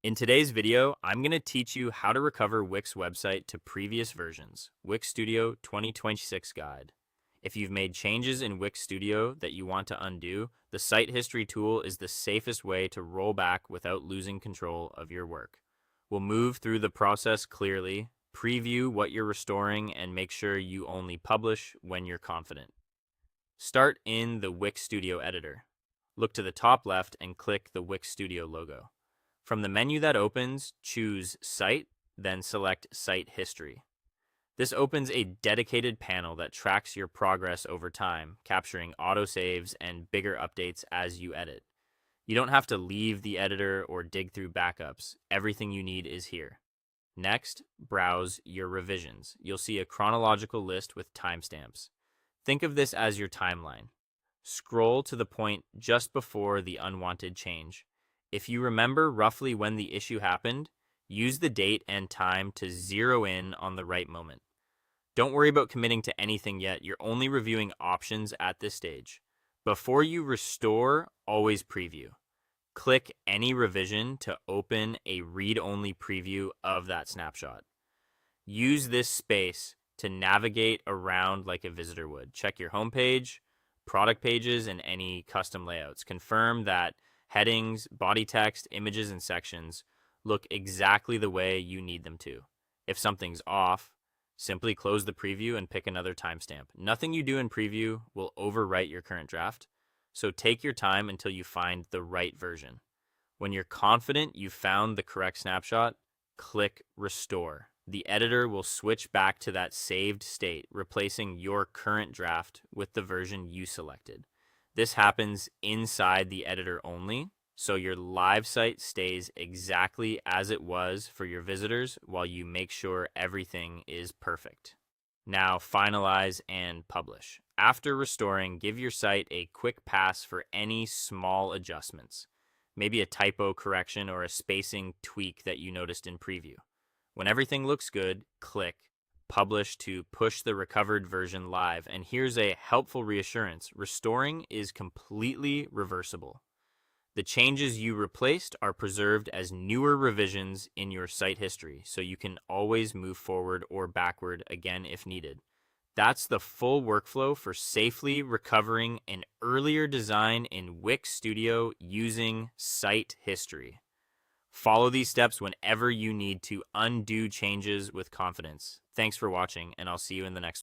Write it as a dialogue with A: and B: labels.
A: In today's video, I'm going to teach you how to recover Wix website to previous versions, Wix Studio 2026 Guide. If you've made changes in Wix Studio that you want to undo, the Site History tool is the safest way to roll back without losing control of your work. We'll move through the process clearly, preview what you're restoring, and make sure you only publish when you're confident. Start in the Wix Studio editor. Look to the top left and click the Wix Studio logo. From the menu that opens, choose Site, then select Site History. This opens a dedicated panel that tracks your progress over time, capturing autosaves and bigger updates as you edit. You don't have to leave the editor or dig through backups. Everything you need is here. Next, browse your revisions. You'll see a chronological list with timestamps. Think of this as your timeline. Scroll to the point just before the unwanted change. If you remember roughly when the issue happened, use the date and time to zero in on the right moment. Don't worry about committing to anything yet. You're only reviewing options at this stage. Before you restore, always preview. Click any revision to open a read-only preview of that snapshot. Use this space to navigate around like a visitor would. Check your homepage, product pages, and any custom layouts. Confirm that headings, body text, images, and sections look exactly the way you need them to. If something's off, simply close the preview and pick another timestamp. Nothing you do in preview will overwrite your current draft, so take your time until you find the right version. When you're confident you found the correct snapshot, click Restore. The editor will switch back to that saved state, replacing your current draft with the version you selected. This happens inside the editor only, so your live site stays exactly as it was for your visitors while you make sure everything is perfect. Now finalize and publish. After restoring, give your site a quick pass for any small adjustments, maybe a typo correction or a spacing tweak that you noticed in preview. When everything looks good, click Publish to push the recovered version live. And here's a helpful reassurance. Restoring is completely reversible. The changes you replaced are preserved as newer revisions in your site history, so you can always move forward or backward again if needed. That's the full workflow for safely recovering an earlier design in Wix Studio using site history. Follow these steps whenever you need to undo changes with confidence. Thanks for watching, and I'll see you in the next one.